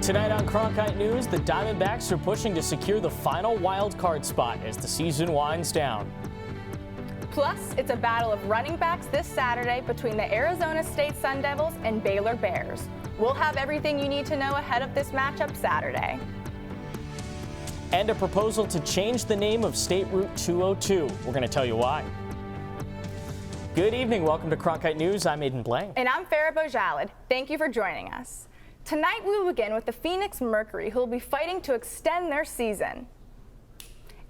Tonight on Cronkite News, the Diamondbacks are pushing to secure the final wild card spot as the season winds down. Plus, it's a battle of running backs this Saturday between the Arizona State Sun Devils and Baylor Bears. We'll have everything you need to know ahead of this matchup Saturday. And a proposal to change the name of State Route 202. We're going to tell you why. Good evening. Welcome to Cronkite News. I'm Aiden Blank. And I'm Farah Bojalid. Thank you for joining us. Tonight we will begin with the Phoenix Mercury, who will be fighting to extend their season.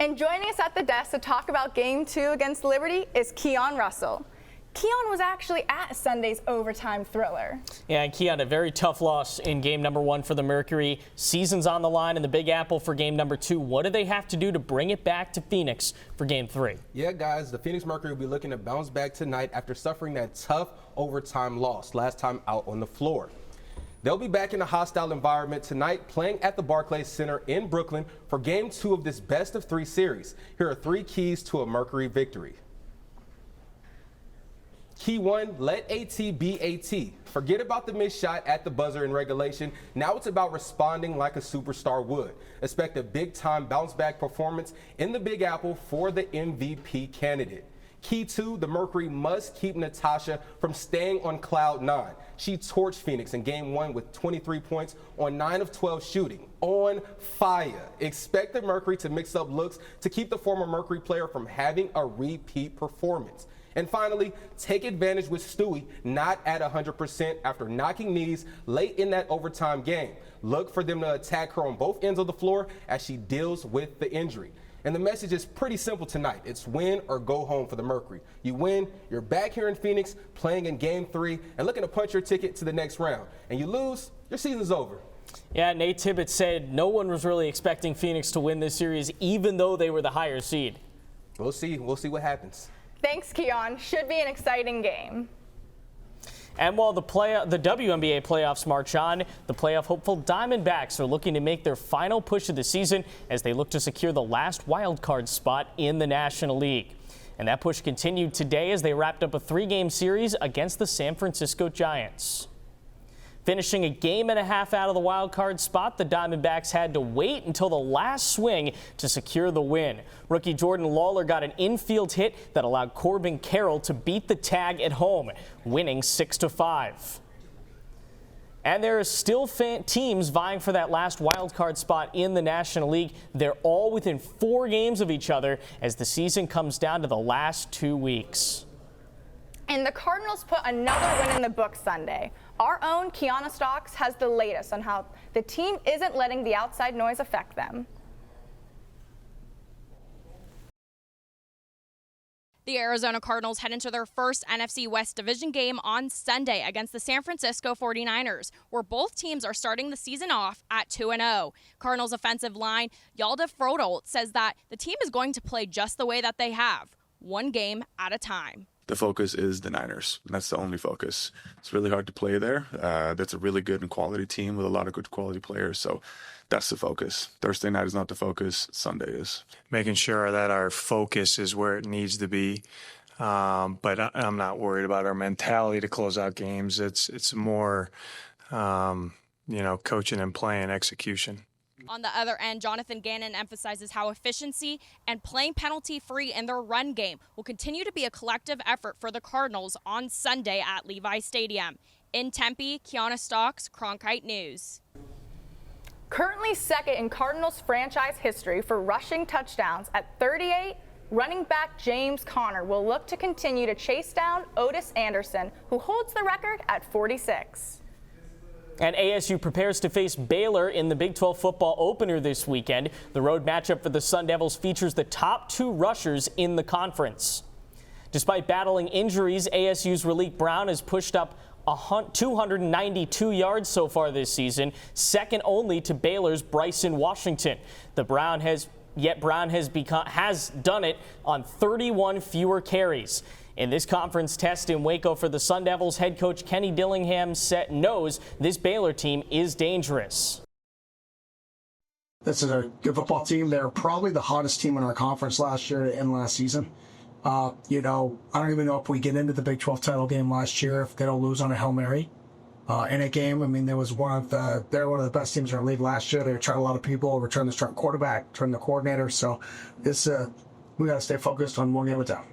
And joining us at the desk to talk about Game 2 against Liberty is Keon Russell. Keon was actually at Sunday's overtime thriller. Yeah, and Keon, a very tough loss in game number 1 for the Mercury. Season's on the line in the Big Apple for game number 2. What do they have to do to bring it back to Phoenix for game 3? Yeah, guys, the Phoenix Mercury will be looking to bounce back tonight after suffering that tough overtime loss last time out on the floor. They'll be back in a hostile environment tonight, playing at the Barclays Center in Brooklyn for Game 2 of this best-of-3 series. Here are 3 keys to a Mercury victory. Key 1, let AT be AT. Forget about the missed shot at the buzzer in regulation. Now it's about responding like a superstar would. Expect a big-time bounce-back performance in the Big Apple for the MVP candidate. Key 2, the Mercury must keep Natasha from staying on cloud 9. She torched Phoenix in game 1 with 23 points on 9 of 12 shooting. On fire. Expect the Mercury to mix up looks to keep the former Mercury player from having a repeat performance. And finally, take advantage with Stewie not at 100% after knocking knees late in that overtime game. Look for them to attack her on both ends of the floor as she deals with the injury. And the message is pretty simple tonight. It's win or go home for the Mercury. You win, you're back here in Phoenix playing in Game 3 and looking to punch your ticket to the next round. And you lose, your season's over. Yeah, Nate Tibbetts said no one was really expecting Phoenix to win this series, even though they were the higher seed. We'll see what happens. Thanks, Keon. Should be an exciting game. And while the WNBA playoffs march on, the playoff hopeful Diamondbacks are looking to make their final push of the season as they look to secure the last wild card spot in the National League. And that push continued today as they wrapped up a 3-game series against the San Francisco Giants. Finishing a game and a half out of the wild card spot, the Diamondbacks had to wait until the last swing to secure the win. Rookie Jordan Lawler got an infield hit that allowed Corbin Carroll to beat the tag at home, winning 6-5. And there are still teams vying for that last wild card spot in the National League. They're all within 4 games of each other as the season comes down to the last 2 weeks. And the Cardinals put another win in the book Sunday. Our own Kiana Stocks has the latest on how the team isn't letting the outside noise affect them. The Arizona Cardinals head into their first NFC West Division game on Sunday against the San Francisco 49ers, where both teams are starting the season off at 2-0. Cardinals offensive line Yalda Frodolt says that the team is going to play just the way that they have, one game at a time. The focus is the Niners. That's the only focus. It's really hard to play there. That's a really good and quality team with a lot of good quality players. So that's the focus. Thursday night is not the focus. Sunday is. Making sure that our focus is where it needs to be. But I'm not worried about our mentality to close out games. It's more, coaching and playing execution. On the other end, Jonathan Gannon emphasizes how efficiency and playing penalty-free in their run game will continue to be a collective effort for the Cardinals on Sunday at Levi Stadium. In Tempe, Kiana Stocks, Cronkite News. Currently second in Cardinals franchise history for rushing touchdowns at 38, running back James Conner will look to continue to chase down Otis Anderson, who holds the record at 46. And ASU prepares to face Baylor in the Big 12 football opener this weekend. The road matchup for the Sun Devils features the top 2 rushers in the conference. Despite battling injuries, ASU's Raleek Brown has pushed up 292 yards so far this season, second only to Baylor's Bryson Washington. Brown has done it on 31 fewer carries. In this conference test in Waco for the Sun Devils, head coach Kenny Dillingham knows this Baylor team is dangerous. This is a good football team. They're probably the hottest team in our conference last year and last season. I don't even know if we get into the Big 12 title game last year if they don't lose on a Hail Mary. in a game. I mean, they were one of the best teams in our league last year. They returned a lot of people, returned the starting quarterback, returned the coordinator. So we got to stay focused on one game at a time.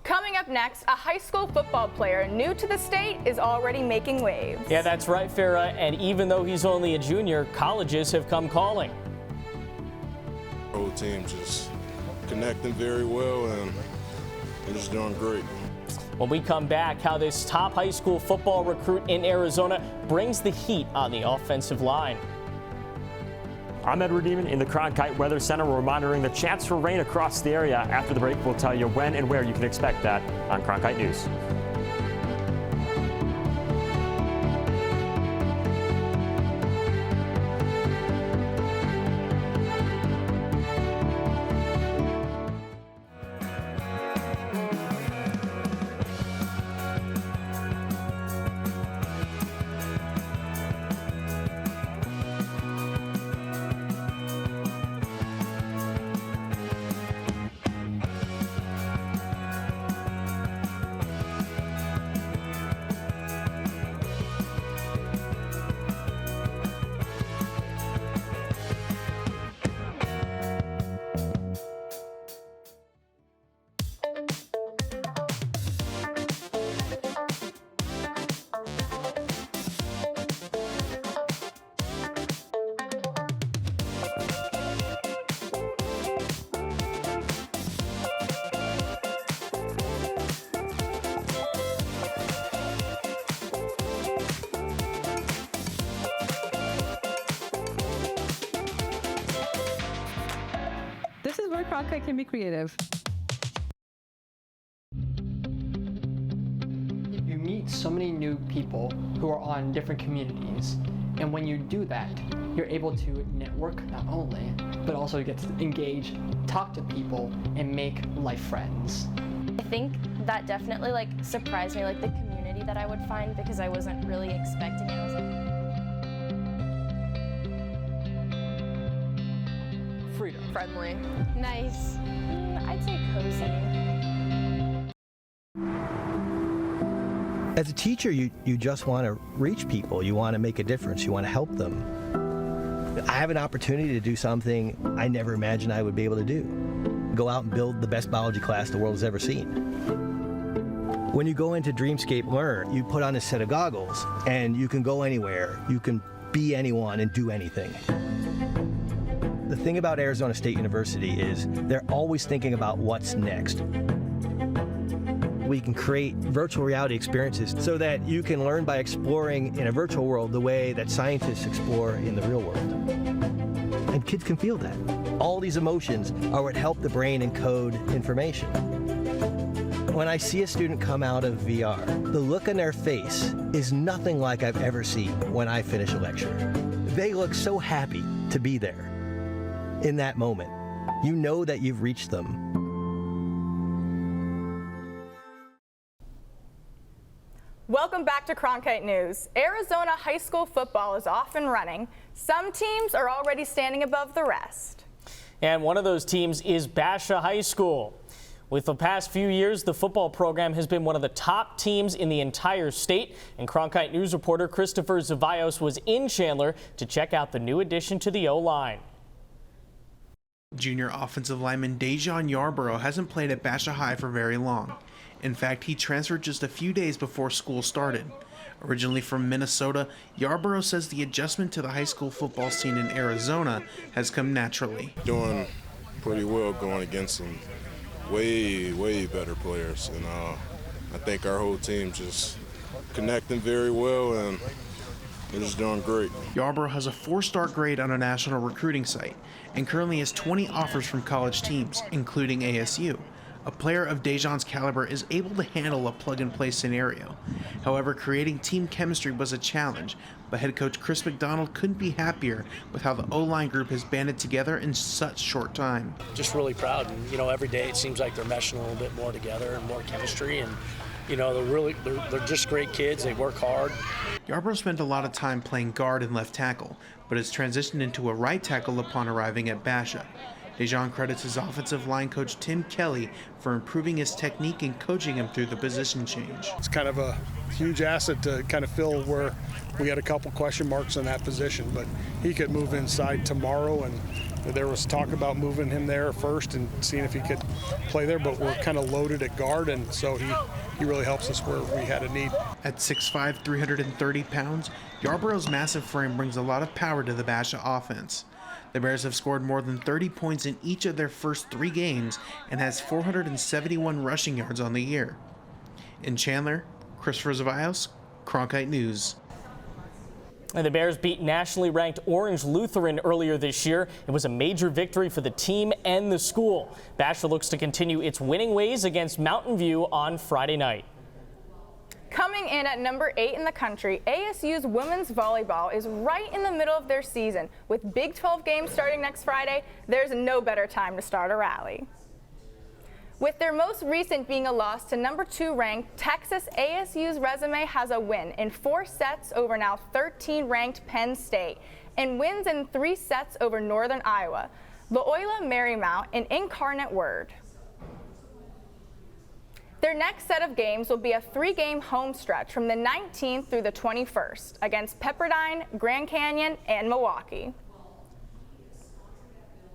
Coming up next, a high school football player new to the state is already making waves. Yeah, that's right, Farah. And even though he's only a junior, colleges have come calling. The whole team just connecting very well and they're just doing great. When we come back, how this top high school football recruit in Arizona brings the heat on the offensive line. I'm Edward Demon in the Cronkite Weather Center. We're monitoring the chance for rain across the area. After the break, we'll tell you when and where you can expect that on Cronkite News. This is where Cronkite can be creative. You meet so many new people who are on different communities, and when you do that, you're able to network not only, but also get to engage, talk to people, and make life friends. I think that definitely surprised me, the community that I would find, because I wasn't really expecting it. I was like, freedom. friendly. Nice. I'd say cozy. As a teacher, you just want to reach people. You want to make a difference. You want to help them. I have an opportunity to do something I never imagined I would be able to do. Go out and build the best biology class the world has ever seen. When you go into Dreamscape Learn, you put on a set of goggles and you can go anywhere. You can be anyone and do anything. The thing about Arizona State University is they're always thinking about what's next. We can create virtual reality experiences so that you can learn by exploring in a virtual world the way that scientists explore in the real world. And kids can feel that. All these emotions are what help the brain encode information. When I see a student come out of VR, the look on their face is nothing like I've ever seen when I finish a lecture. They look so happy to be there. In that moment, you know that you've reached them. Welcome back to Cronkite News. Arizona high school football is off and running. Some teams are already standing above the rest. And one of those teams is Basha High School. With the past few years, the football program has been one of the top teams in the entire state. And Cronkite News reporter Christopher Zavios was in Chandler to check out the new addition to the O-line. Junior offensive lineman DaJohn Yarborough hasn't played at Basha High for very long. In fact, he transferred just a few days before school started. Originally from Minnesota, Yarborough says the adjustment to the high school football scene in Arizona has come naturally. Doing pretty well going against some way better players. And I think our whole team just connecting very well and they're just doing great. Yarborough has a 4-star grade on a national recruiting site and currently has 20 offers from college teams, including ASU. A player of DaJohn's caliber is able to handle a plug-and-play scenario. However, creating team chemistry was a challenge, but head coach Chris McDonald couldn't be happier with how the O-line group has banded together in such short time. Just really proud, and every day it seems like they're meshing a little bit more together and more chemistry, and they're just great kids. They work hard. Yarborough spent a lot of time playing guard and left tackle, but has transitioned into a right tackle upon arriving at Basha. DaJohn credits his offensive line coach Tim Kelly for improving his technique and coaching him through the position change. It's kind of a huge asset to kind of fill where we had a couple question marks in that position, but he could move inside tomorrow, and there was talk about moving him there first and seeing if he could play there, but we're kind of loaded at guard, and so he really helps us where we had a need. At 6'5", 330 pounds, Yarborough's massive frame brings a lot of power to the Basha offense. The Bears have scored more than 30 points in each of their first 3 games and has 471 rushing yards on the year. In Chandler, Christopher Zavios, Cronkite News. And the Bears beat nationally ranked Orange Lutheran earlier this year. It was a major victory for the team and the school. Basha looks to continue its winning ways against Mountain View on Friday night. Coming in at number 8 in the country, ASU's women's volleyball is right in the middle of their season. With Big 12 games starting next Friday, there's no better time to start a rally. With their most recent being a loss to number 2 ranked Texas, ASU's resume has a win in 4 sets over now 13 ranked Penn State and wins in 3 sets over Northern Iowa, Loyola Marymount, and Incarnate Word. Their next set of games will be a 3-game home stretch from the 19th through the 21st against Pepperdine, Grand Canyon, and Milwaukee.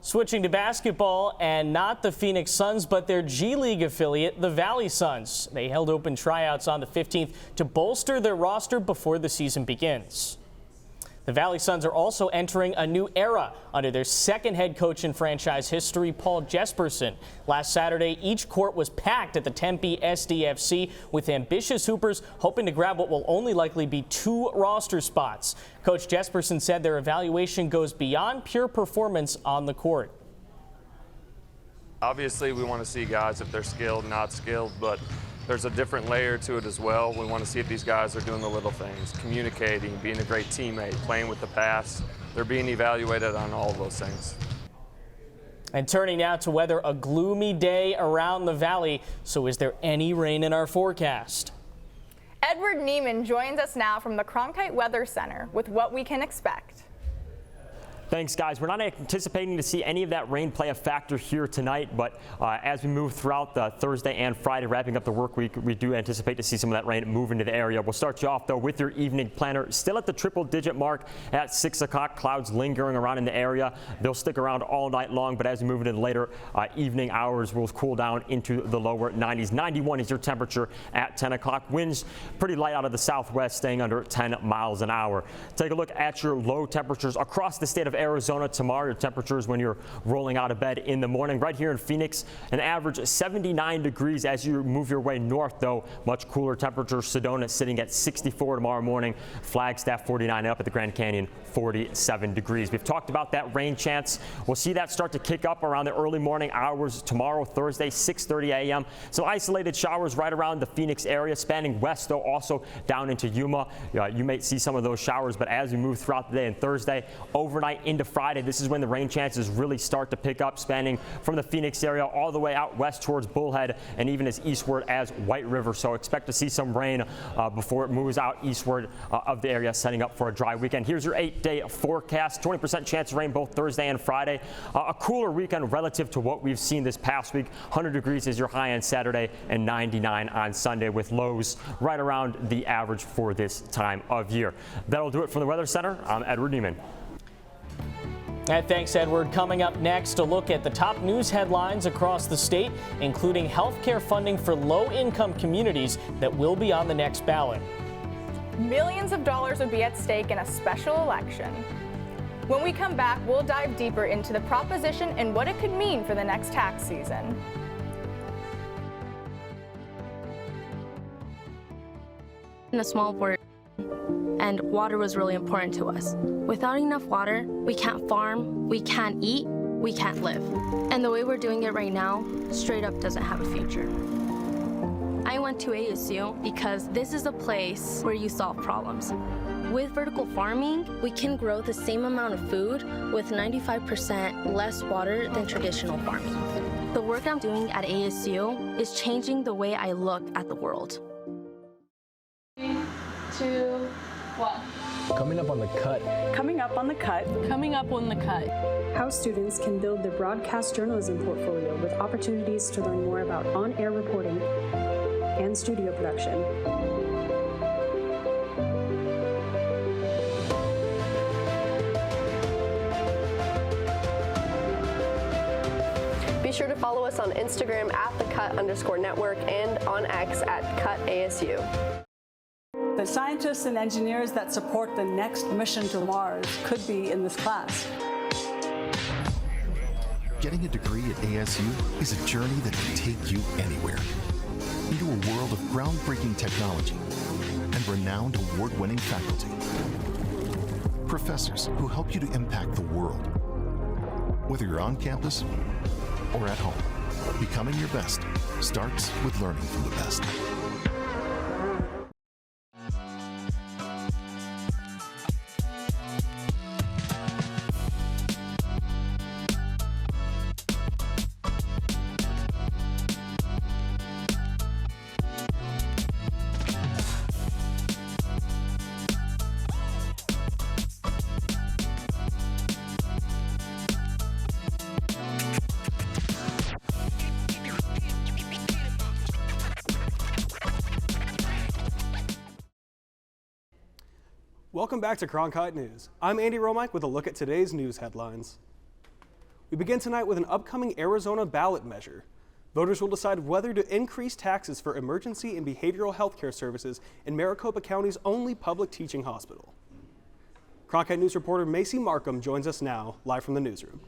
Switching to basketball, and not the Phoenix Suns, but their G League affiliate, the Valley Suns. They held open tryouts on the 15th to bolster their roster before the season begins. The Valley Suns are also entering a new era under their second head coach in franchise history, Paul Jesperson. Last Saturday, each court was packed at the Tempe SDFC with ambitious hoopers hoping to grab what will only likely be 2 roster spots. Coach Jesperson said their evaluation goes beyond pure performance on the court. Obviously, we want to see guys if they're skilled, not skilled, but there's a different layer to it as well. We want to see if these guys are doing the little things, communicating, being a great teammate, playing with the pass. They're being evaluated on all of those things. And turning now to weather, a gloomy day around the valley. So is there any rain in our forecast? Edward Neiman joins us now from the Cronkite Weather Center with what we can expect. Thanks, guys. We're not anticipating to see any of that rain play a factor here tonight, but as we move throughout the Thursday and Friday, wrapping up the work week, we do anticipate to see some of that rain move into the area. We'll start you off, though, with your evening planner. Still at the triple-digit mark at 6 o'clock. Clouds lingering around in the area. They'll stick around all night long, but as we move into the later evening hours, we'll cool down into the lower 90s. 91 is your temperature at 10 o'clock. Winds pretty light out of the southwest, staying under 10 miles an hour. Take a look at your low temperatures across the state of Arizona tomorrow. Your temperatures when you're rolling out of bed in the morning. Right here in Phoenix, an average 79 degrees. As you move your way north, though, much cooler temperatures. Sedona sitting at 64 tomorrow morning. Flagstaff 49, up at the Grand Canyon 47 degrees. We've talked about that rain chance. We'll see that start to kick up around the early morning hours tomorrow, Thursday, 6:30 a.m. Some isolated showers right around the Phoenix area, spanning west, though, also down into Yuma. You may see some of those showers, but as we move throughout the day and Thursday, overnight into Friday, this is when the rain chances really start to pick up, spanning from the Phoenix area all the way out west towards Bullhead and even as eastward as White River. So expect to see some rain before it moves out eastward of the area, setting up for a dry weekend. Here's your 8-day forecast. 20% chance of rain both Thursday and Friday. A cooler weekend relative to what we've seen this past week. 100 degrees is your high on Saturday and 99 on Sunday, with lows right around the average for this time of year. That'll do it from the Weather Center. I'm Edward Neiman. And thanks, Edward. Coming up next, a look at the top news headlines across the state, including healthcare funding for low-income communities that will be on the next ballot. Millions of dollars would be at stake in a special election. When we come back, we'll dive deeper into the proposition and what it could mean for the next tax season. In a small port, and water was really important to us. Without enough water, we can't farm, we can't eat, we can't live. And the way we're doing it right now, straight up doesn't have a future. I went to ASU because this is a place where you solve problems. With vertical farming, we can grow the same amount of food with 95% less water than traditional farming. The work I'm doing at ASU is changing the way I look at the world. 3, 2, 1. Coming up on the cut. Coming up on the cut. Coming up on the cut. How students can build their broadcast journalism portfolio with opportunities to learn more about on-air reporting and studio production. Be sure to follow us on Instagram at @thecut_network and on X at @CutASU. The scientists and engineers that support the next mission to Mars could be in this class. Getting a degree at ASU is a journey that can take you anywhere. Into a world of groundbreaking technology and renowned award-winning faculty. Professors who help you to impact the world. Whether you're on campus or at home, becoming your best starts with learning from the best. Welcome back to Cronkite News. I'm Andy Romick with a look at today's news headlines. We begin tonight with an upcoming Arizona ballot measure. Voters will decide whether to increase taxes for emergency and behavioral health care services in Maricopa County's only public teaching hospital. Cronkite News reporter Macy Markham joins us now, live from the newsroom.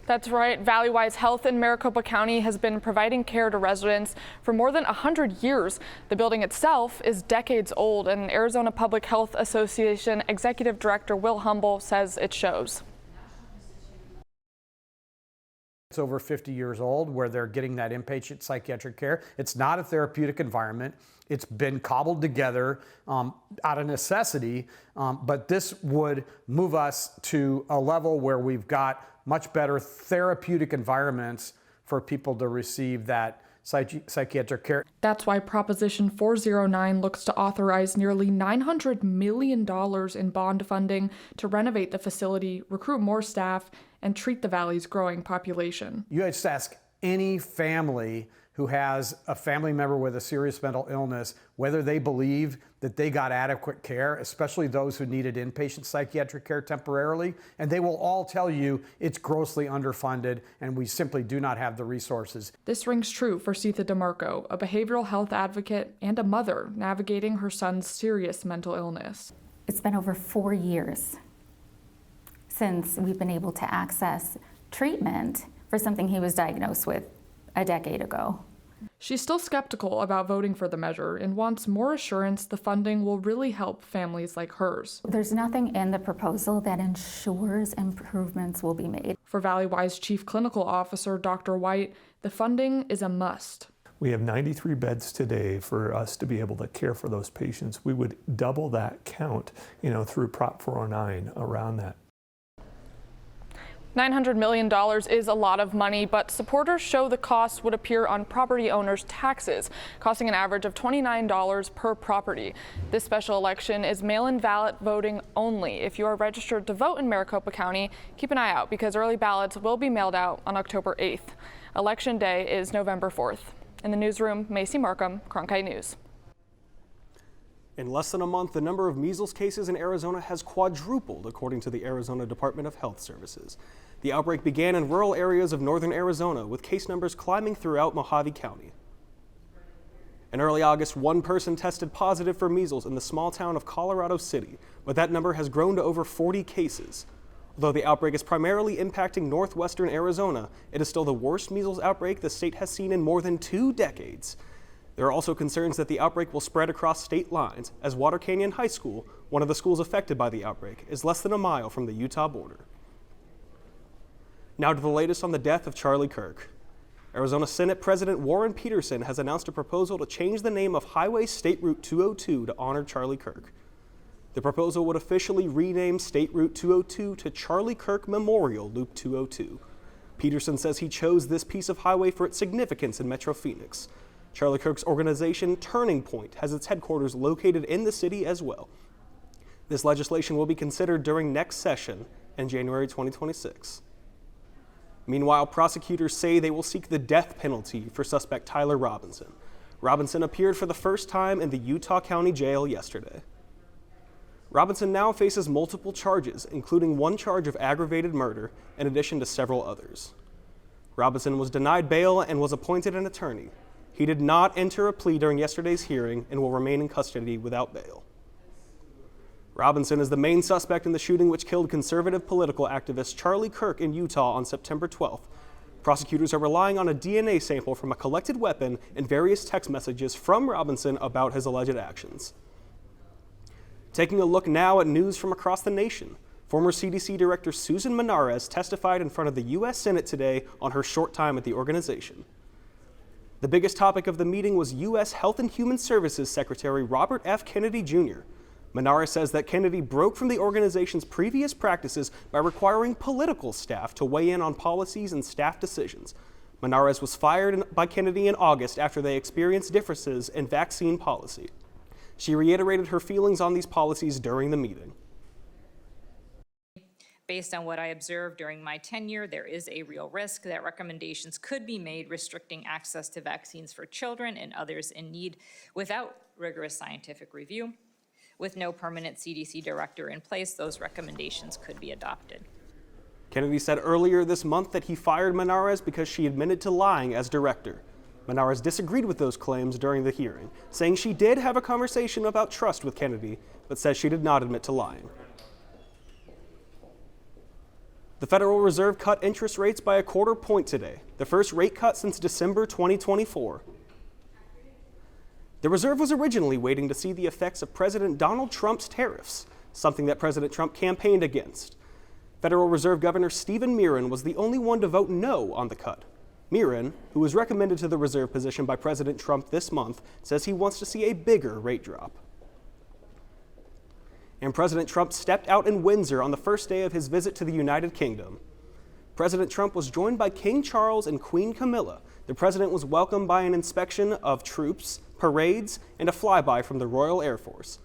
That's right. Valleywise Health in Maricopa County has been providing care to residents for more than 100 years. The building itself is decades old, and Arizona Public Health Association Executive Director Will Humble says it shows. It's over 50 years old where they're getting that inpatient psychiatric care. It's not a therapeutic environment. It's been cobbled together out of necessity, but this would move us to a level where we've got much better therapeutic environments for people to receive that psychiatric care. That's why Proposition 409 looks to authorize nearly $900 million in bond funding to renovate the facility, recruit more staff, and treat the valley's growing population. You just ask any family who has a family member with a serious mental illness whether they believe that they got adequate care, especially those who needed inpatient psychiatric care temporarily, and they will all tell you it's grossly underfunded and we simply do not have the resources. This rings true for Sitha DeMarco, a behavioral health advocate and a mother navigating her son's serious mental illness. It's been over 4 years since we've been able to access treatment for something he was diagnosed with a decade ago. She's still skeptical about voting for the measure and wants more assurance the funding will really help families like hers. There's nothing in the proposal that ensures improvements will be made. For Valleywise Chief Clinical Officer Dr. White, the funding is a must. We have 93 beds today for us to be able to care for those patients. We would double that count, through Prop 409 around that. $900 million is a lot of money, but supporters show the cost would appear on property owners' taxes, costing an average of $29 per property. This special election is mail-in ballot voting only. If you are registered to vote in Maricopa County, keep an eye out because early ballots will be mailed out on October 8th. Election day is November 4th. In the newsroom, Macy Markham, Cronkite News. In less than a month, the number of measles cases in Arizona has quadrupled, according to the Arizona Department of Health Services. The outbreak began in rural areas of northern Arizona, with case numbers climbing throughout Mojave County. In early August, one person tested positive for measles in the small town of Colorado City, but that number has grown to over 40 cases. Although the outbreak is primarily impacting northwestern Arizona, it is still the worst measles outbreak the state has seen in more than 2 decades. There are also concerns that the outbreak will spread across state lines, as Water Canyon High School, one of the schools affected by the outbreak, is less than a mile from the Utah border. Now to the latest on the death of Charlie Kirk. Arizona Senate President Warren Peterson has announced a proposal to change the name of Highway State Route 202 to honor Charlie Kirk. The proposal would officially rename State Route 202 to Charlie Kirk Memorial Loop 202. Peterson says he chose this piece of highway for its significance in Metro Phoenix. Charlie Kirk's organization, Turning Point, has its headquarters located in the city as well. This legislation will be considered during next session in January 2026. Meanwhile, prosecutors say they will seek the death penalty for suspect Tyler Robinson. Robinson appeared for the first time in the Utah County Jail yesterday. Robinson now faces multiple charges, including one charge of aggravated murder, in addition to several others. Robinson was denied bail and was appointed an attorney. He did not enter a plea during yesterday's hearing and will remain in custody without bail. Robinson is the main suspect in the shooting which killed conservative political activist Charlie Kirk in Utah on September 12th. Prosecutors are relying on a DNA sample from a collected weapon and various text messages from Robinson about his alleged actions. Taking a look now at news from across the nation. Former CDC Director Susan Menares testified in front of the U.S. Senate today on her short time at the organization. The biggest topic of the meeting was U.S. Health and Human Services Secretary Robert F. Kennedy Jr. Menares says that Kennedy broke from the organization's previous practices by requiring political staff to weigh in on policies and staff decisions. Menares was fired by Kennedy in August after they experienced differences in vaccine policy. She reiterated her feelings on these policies during the meeting. Based on what I observed during my tenure, there is a real risk that recommendations could be made restricting access to vaccines for children and others in need without rigorous scientific review. With no permanent CDC director in place, those recommendations could be adopted. Kennedy said earlier this month that he fired Menares because she admitted to lying as director. Menares disagreed with those claims during the hearing, saying she did have a conversation about trust with Kennedy, but says she did not admit to lying. The Federal Reserve cut interest rates by 1/4 point today, the first rate cut since December 2024. The Reserve was originally waiting to see the effects of President Donald Trump's tariffs, something that President Trump campaigned against. Federal Reserve Governor Stephen Miron was the only one to vote no on the cut. Miron, who was recommended to the reserve position by President Trump this month, says he wants to see a bigger rate drop. And President Trump stepped out in Windsor on the first day of his visit to the United Kingdom. President Trump was joined by King Charles and Queen Camilla. The president was welcomed by an inspection of troops, parades, and a flyby from the Royal Air Force.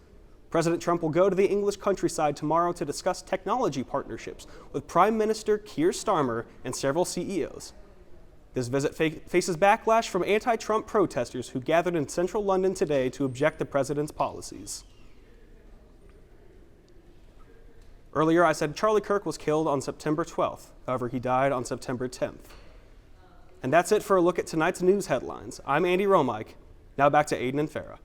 President Trump will go to the English countryside tomorrow to discuss technology partnerships with Prime Minister Keir Starmer and several CEOs. This visit faces backlash from anti-Trump protesters who gathered in central London today to object to the president's policies. Earlier, I said Charlie Kirk was killed on September 12th. However, he died on September 10th. And that's it for a look at tonight's news headlines. I'm Andy Romike. Now back to Aiden and Farah.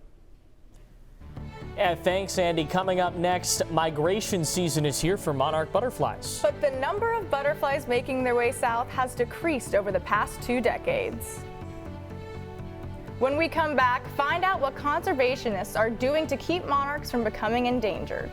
Yeah, thanks, Andy. Coming up next, migration season is here for monarch butterflies. But the number of butterflies making their way south has decreased over the past 2 decades. When we come back, find out what conservationists are doing to keep monarchs from becoming endangered.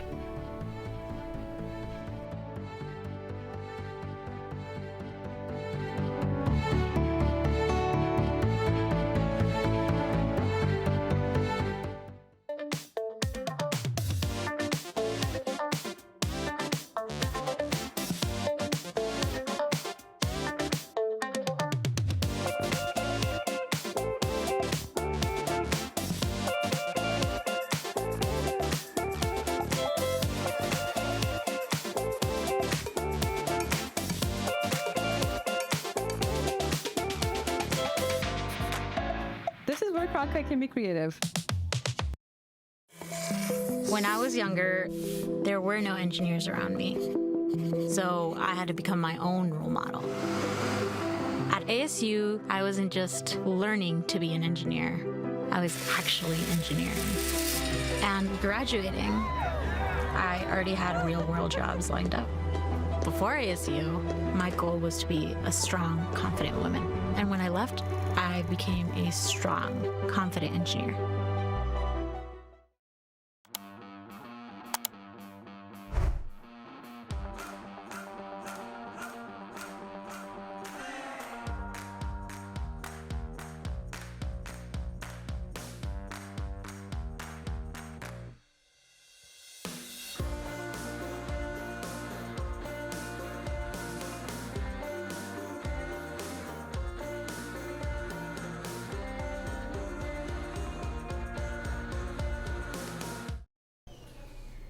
This is where Cronkite can be creative. When I was younger, there were no engineers around me, so I had to become my own role model. At ASU, I wasn't just learning to be an engineer, I was actually engineering. And graduating, I already had real-world jobs lined up. Before ASU, my goal was to be a strong, confident woman. And when I left, I became a strong, confident engineer.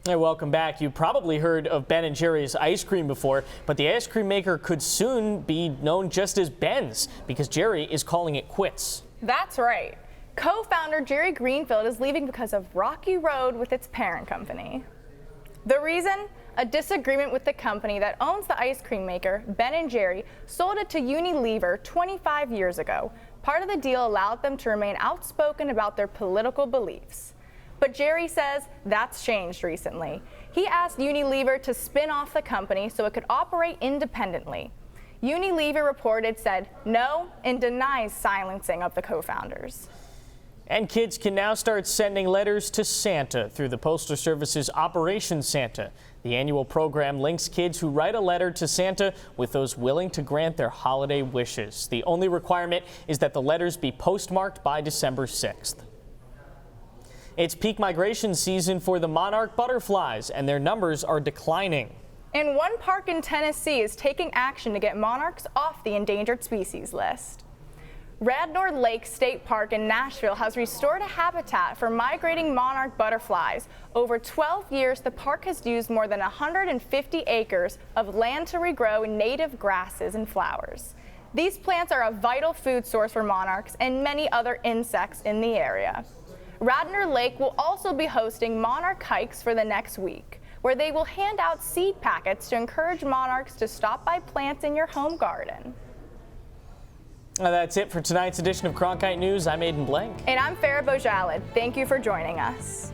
Hey, welcome back. You probably heard of Ben & Jerry's ice cream before, but the ice cream maker could soon be known just as Ben's because Jerry is calling it quits. That's right. Co-founder Jerry Greenfield is leaving because of rocky road with its parent company. The reason? A disagreement with the company that owns the ice cream maker, Ben & Jerry, sold it to Unilever 25 years ago. Part of the deal allowed them to remain outspoken about their political beliefs. But Jerry says that's changed recently. He asked Unilever to spin off the company so it could operate independently. Unilever reported said no and denies silencing of the co-founders. And kids can now start sending letters to Santa through the Postal Service's Operation Santa. The annual program links kids who write a letter to Santa with those willing to grant their holiday wishes. The only requirement is that the letters be postmarked by December 6th. It's peak migration season for the monarch butterflies, and their numbers are declining. And one park in Tennessee is taking action to get monarchs off the endangered species list. Radnor Lake State Park in Nashville has restored a habitat for migrating monarch butterflies. Over 12 years, the park has used more than 150 acres of land to regrow native grasses and flowers. These plants are a vital food source for monarchs and many other insects in the area. Radnor Lake will also be hosting monarch hikes for the next week, where they will hand out seed packets to encourage monarchs to stop by plants in your home garden. That's it for tonight's edition of Cronkite News. I'm Aiden Blank. And I'm Farah Bojalid. Thank you for joining us.